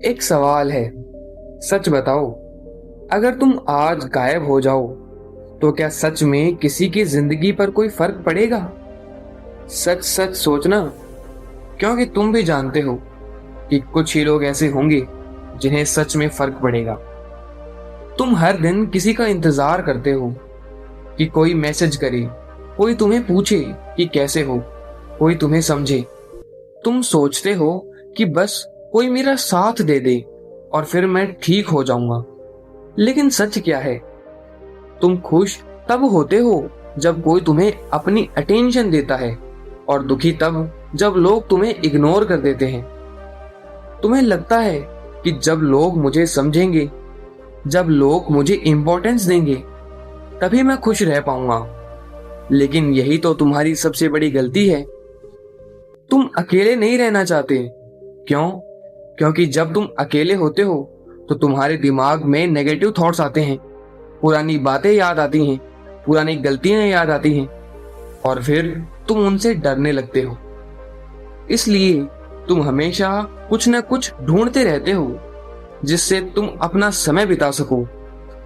एक सवाल है, सच बताओ, अगर तुम आज गायब हो जाओ तो क्या सच में किसी की जिंदगी पर कोई फर्क पड़ेगा? सच सच सोचना, क्योंकि तुम भी जानते हो कि कुछ ही लोग ऐसे होंगे जिन्हें सच में फर्क पड़ेगा। तुम हर दिन किसी का इंतजार करते हो कि कोई मैसेज करे, कोई तुम्हें पूछे कि कैसे हो, कोई तुम्हें समझे। तुम सोचते हो कि बस कोई मेरा साथ दे दे और फिर मैं ठीक हो जाऊंगा। लेकिन सच क्या है? तुम खुश तब होते हो जब कोई तुम्हें अपनी अटेंशन देता है, और दुखी तब जब लोग तुम्हें इग्नोर कर देते हैं। तुम्हें लगता है कि जब लोग मुझे समझेंगे, जब लोग मुझे इंपॉर्टेंस देंगे, तभी मैं खुश रह पाऊंगा। लेकिन यही तो तुम्हारी सबसे बड़ी गलती है। तुम अकेले नहीं रहना चाहते। क्यों? क्योंकि जब तुम अकेले होते हो तो तुम्हारे दिमाग में नेगेटिव थॉट्स आते हैं, पुरानी बातें याद आती हैं, पुरानी गलतियां याद आती हैं, और फिर तुम उनसे डरने लगते हो। इसलिए तुम हमेशा कुछ न कुछ ढूंढते रहते हो जिससे तुम अपना समय बिता सको,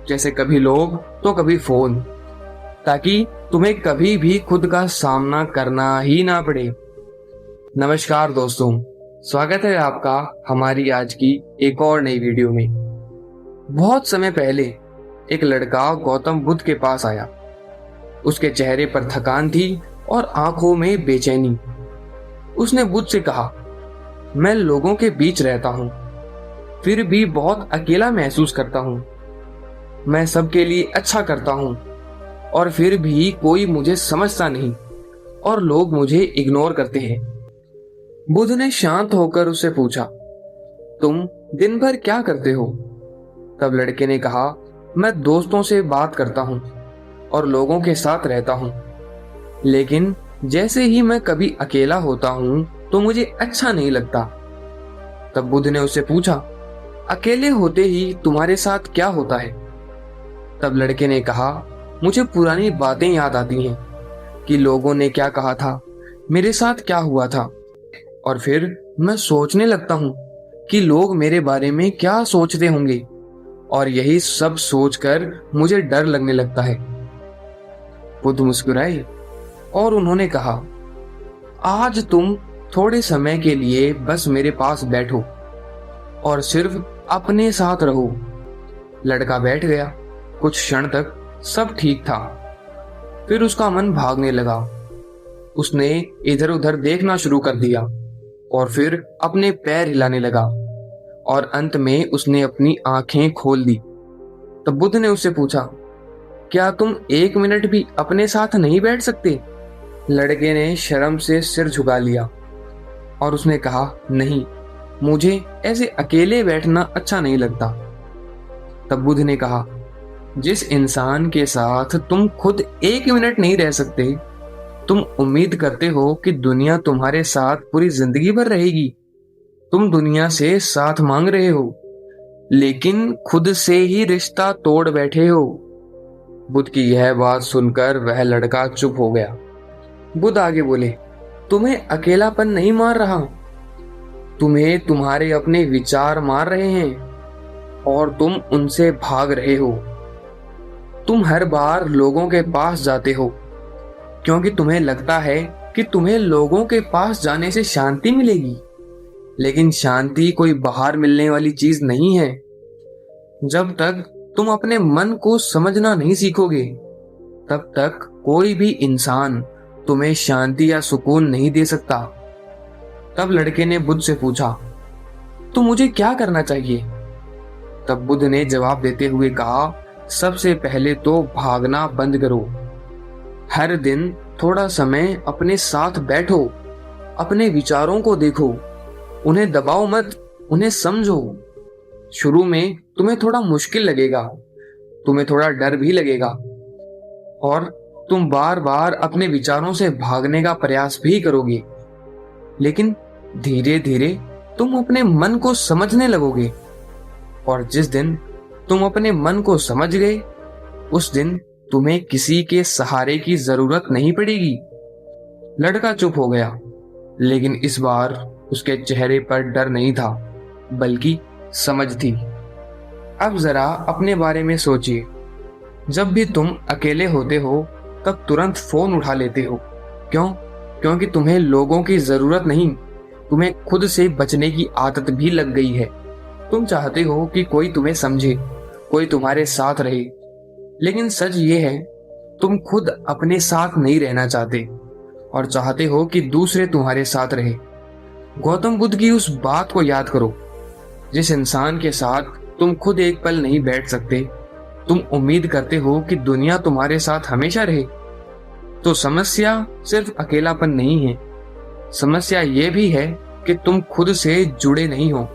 जैसे कभी लोग तो कभी फोन, ताकि तुम्हें कभी भी खुद का सामना करना ही ना पड़े। नमस्कार दोस्तों, स्वागत है आपका हमारी आज की एक और नई वीडियो में। बहुत समय पहले एक लड़का गौतम बुद्ध के पास आया। उसके चेहरे पर थकान थी और आंखों में बेचैनी। उसने बुद्ध से कहा, मैं लोगों के बीच रहता हूं, फिर भी बहुत अकेला महसूस करता हूं। मैं सबके लिए अच्छा करता हूं और फिर भी कोई मुझे समझता नहीं और लोग मुझे इग्नोर करते हैं। बुद्ध ने शांत होकर उससे पूछा, तुम दिन भर क्या करते हो? तब लड़के ने कहा, मैं दोस्तों से बात करता हूं और लोगों के साथ रहता हूं, लेकिन जैसे ही मैं कभी अकेला होता हूं तो मुझे अच्छा नहीं लगता। तब बुद्ध ने उससे पूछा, अकेले होते ही तुम्हारे साथ क्या होता है? तब लड़के ने कहा, मुझे पुरानी बातें याद आती हैं कि लोगों ने क्या कहा था, मेरे साथ क्या हुआ था, और फिर मैं सोचने लगता हूं कि लोग मेरे बारे में क्या सोचते होंगे, और यही सब सोचकर मुझे डर लगने लगता है। बुद्ध मुस्कुराए और उन्होंने कहा, आज तुम थोड़े समय के लिए बस मेरे पास बैठो और सिर्फ अपने साथ रहो। लड़का बैठ गया। कुछ क्षण तक सब ठीक था, फिर उसका मन भागने लगा। उसने इधर उधर देखना शुरू कर दिया और फिर अपने पैर हिलाने लगा, और अंत में उसने अपनी आंखें खोल दी। तब बुद्ध ने उससे पूछा, क्या तुम 1 मिनट भी अपने साथ नहीं बैठ सकते? लड़के ने शर्म से सिर झुका लिया और उसने कहा, नहीं, मुझे ऐसे अकेले बैठना अच्छा नहीं लगता। तब बुद्ध ने कहा, जिस इंसान के साथ तुम खुद 1 मिनट नहीं रह सकते, तुम उम्मीद करते हो कि दुनिया तुम्हारे साथ पूरी जिंदगी भर रहेगी। तुम दुनिया से साथ मांग रहे हो, लेकिन खुद से ही रिश्ता तोड़ बैठे हो। बुद्ध की यह बात सुनकर वह लड़का चुप हो गया। बुद्ध आगे बोले, तुम्हें अकेलापन नहीं मार रहा, तुम्हें तुम्हारे अपने विचार मार रहे हैं और तुम उनसे भाग रहे हो। तुम हर बार लोगों के पास जाते हो क्योंकि तुम्हें लगता है कि तुम्हें लोगों के पास जाने से शांति मिलेगी, लेकिन शांति कोई बाहर मिलने वाली चीज नहीं है। जब तक तुम अपने मन को समझना नहीं सीखोगे, तब तक कोई भी इंसान तुम्हें शांति या सुकून नहीं दे सकता। तब लड़के ने बुद्ध से पूछा, तो मुझे क्या करना चाहिए? तब बुद्ध ने जवाब देते हुए कहा, सबसे पहले तो भागना बंद करो। हर दिन थोड़ा समय अपने साथ बैठो, अपने विचारों को देखो, उन्हें दबाओ मत, उन्हें समझो। शुरू में तुम्हें थोड़ा मुश्किल लगेगा, तुम्हें थोड़ा डर भी लगेगा, और तुम बार बार अपने विचारों से भागने का प्रयास भी करोगे, लेकिन धीरे धीरे तुम अपने मन को समझने लगोगे, और जिस दिन तुम अपने मन को समझ गए, उस दिन तुम्हें किसी के सहारे की जरूरत नहीं पड़ेगी। लड़का चुप हो गया, लेकिन इस बार उसके चेहरे पर डर नहीं था, बल्कि समझ थी। अब जरा अपने बारे में सोचिए। जब भी तुम अकेले होते हो तब तुरंत फोन उठा लेते हो। क्यों? क्योंकि तुम्हें लोगों की जरूरत नहीं, तुम्हें खुद से बचने की आदत भी लग गई है। तुम चाहते हो कि कोई तुम्हें समझे, कोई तुम्हारे साथ रहे। लेकिन सच ये है, तुम खुद अपने साथ नहीं रहना चाहते और चाहते हो कि दूसरे तुम्हारे साथ रहे। गौतम बुद्ध की उस बात को याद करो, जिस इंसान के साथ तुम खुद एक पल नहीं बैठ सकते, तुम उम्मीद करते हो कि दुनिया तुम्हारे साथ हमेशा रहे। तो समस्या सिर्फ अकेलापन नहीं है, समस्या ये भी है कि तुम खुद से जुड़े नहीं हो।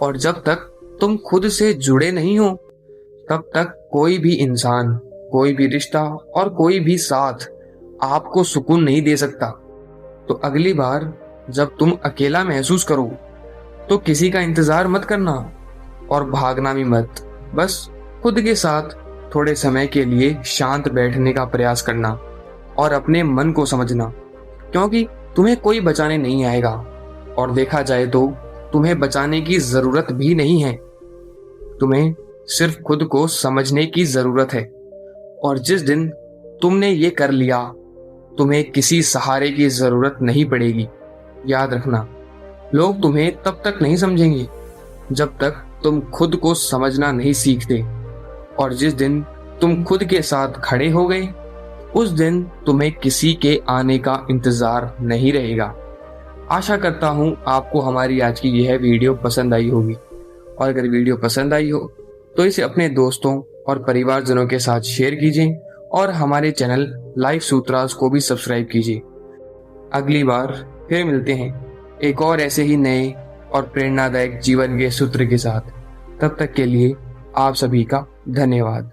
और जब तक तुम खुद से जुड़े नहीं हो तब तक कोई भी इंसान, कोई भी रिश्ता और कोई भी साथ आपको सुकून नहीं दे सकता। तो अगली बार जब तुम अकेला महसूस करो तो किसी का इंतजार मत करना और भागना भी मत। बस खुद के साथ थोड़े समय के लिए शांत बैठने का प्रयास करना और अपने मन को समझना, क्योंकि तुम्हें कोई बचाने नहीं आएगा और देखा जाए तो तुम्हें बचाने की जरूरत भी नहीं है। तुम्हें सिर्फ खुद को समझने की जरूरत है। और जिस दिन तुमने ये कर लिया, तुम्हें किसी सहारे की जरूरत नहीं पड़ेगी। याद रखना, लोग तुम्हें तब तक नहीं समझेंगे जब तक तुम खुद को समझना नहीं सीखते। और जिस दिन तुम खुद के साथ खड़े हो गए, उस दिन तुम्हें किसी के आने का इंतजार नहीं रहेगा। आशा करता हूं आपको हमारी आज की यह वीडियो पसंद आई होगी। और अगर वीडियो पसंद आई हो तो इसे अपने दोस्तों और परिवारजनों के साथ शेयर कीजिए और हमारे चैनल लाइफ सूत्रास को भी सब्सक्राइब कीजिए। अगली बार फिर मिलते हैं एक और ऐसे ही नए और प्रेरणादायक जीवन के सूत्र के साथ। तब तक के लिए आप सभी का धन्यवाद।